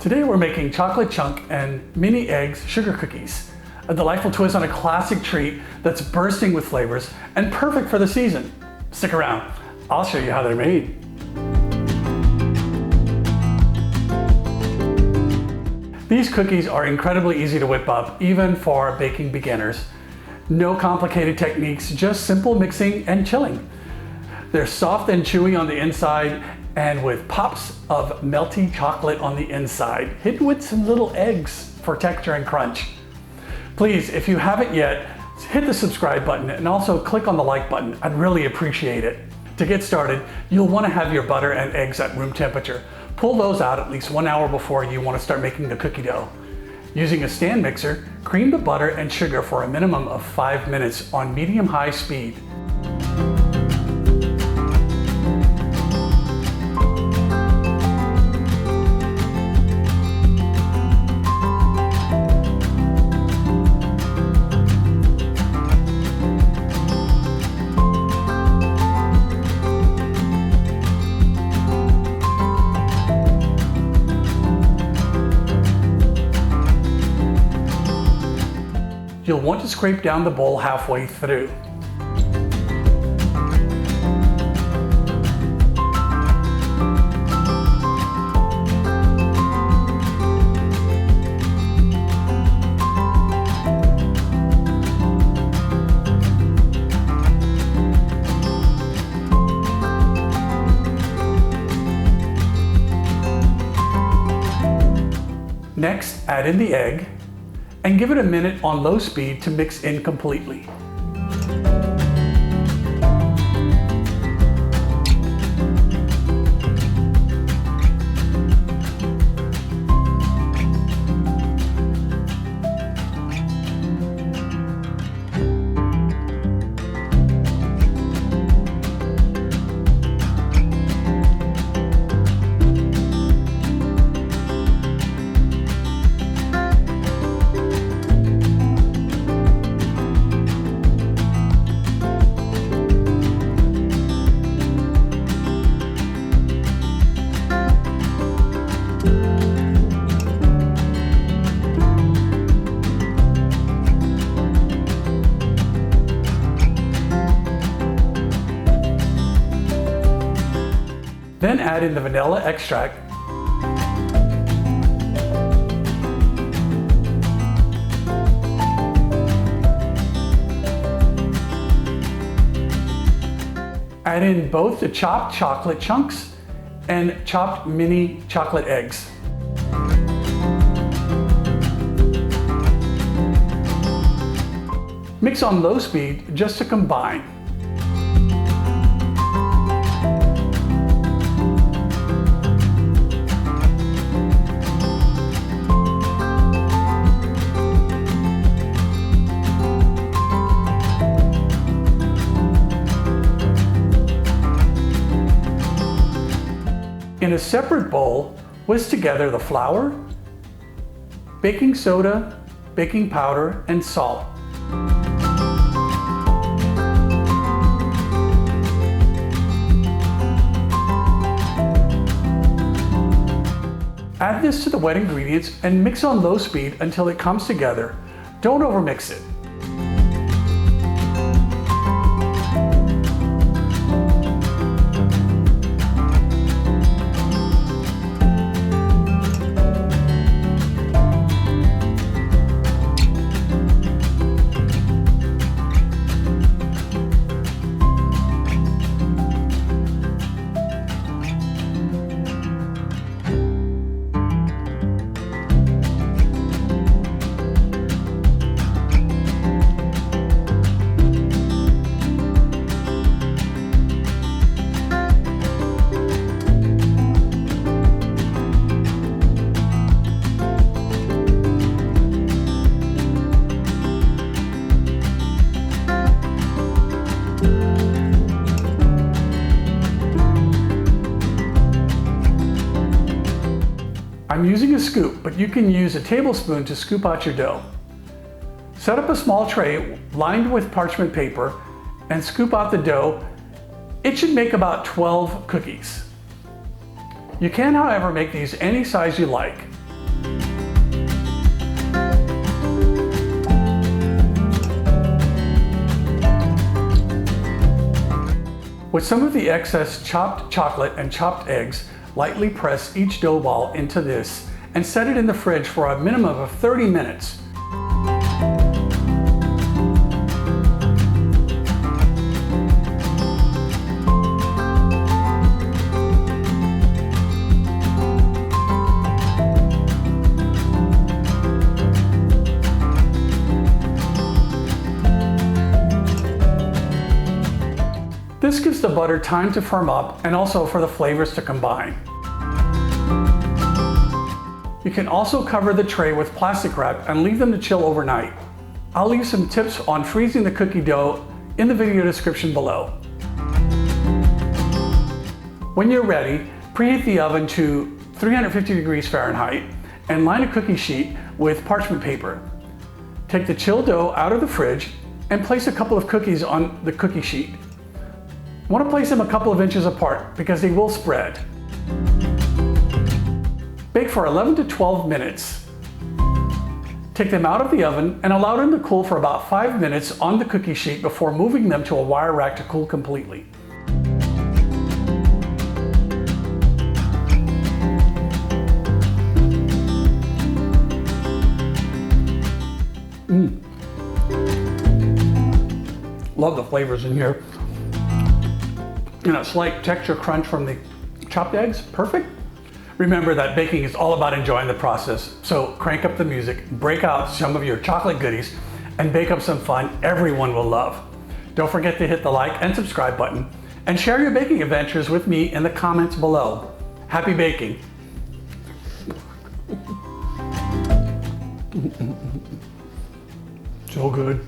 Today we're making chocolate chunk and mini eggs sugar cookies, a delightful twist on a classic treat that's bursting with flavors and perfect for the season. Stick around, I'll show you how they're made. These cookies are incredibly easy to whip up, even for baking beginners. No complicated techniques, just simple mixing and chilling. They're soft and chewy on the inside and with pops of melty chocolate on the inside, hidden with some little eggs for texture and crunch. Please, if you haven't yet, hit the subscribe button and also click on the like button. I'd really appreciate it. To get started, you'll want to have your butter and eggs at room temperature. Pull those out at least 1 hour before you want to start making the cookie dough. Using a stand mixer, cream the butter and sugar for a minimum of 5 minutes on medium-high speed. You'll want to scrape down the bowl halfway through. Next, add in the egg and give it a minute on low speed to mix in completely. Then add in the vanilla extract add in both the chopped chocolate chunks and chopped mini chocolate eggs. Mix on low speed just to combine. In a separate bowl, whisk together the flour, baking soda, baking powder, and salt. Add this to the wet ingredients and mix on low speed until it comes together. Don't overmix it. I'm using a scoop, but you can use a tablespoon to scoop out your dough. Set up a small tray lined with parchment paper and scoop out the dough. It should make about 12 cookies. You can, however, make these any size you like. With some of the excess chopped chocolate and chopped eggs, lightly press each dough ball into this and set it in the fridge for a minimum of 30 minutes. This gives the butter time to firm up and also for the flavors to combine. You can also cover the tray with plastic wrap and leave them to chill overnight. I'll leave some tips on freezing the cookie dough in the video description below. When you're ready, preheat the oven to 350 degrees Fahrenheit and line a cookie sheet with parchment paper. Take the chilled dough out of the fridge and place a couple of cookies on the cookie sheet. You want to place them a couple of inches apart because they will spread. Bake for 11 to 12 minutes. Take them out of the oven and allow them to cool for about 5 minutes on the cookie sheet before moving them to a wire rack to cool completely. Love the flavors in here. And a slight texture crunch from the chopped eggs, perfect. Remember that baking is all about enjoying the process, so crank up the music, break out some of your chocolate goodies, and bake up some fun everyone will love. Don't forget to hit the like and subscribe button, and share your baking adventures with me in the comments below. Happy baking! So good.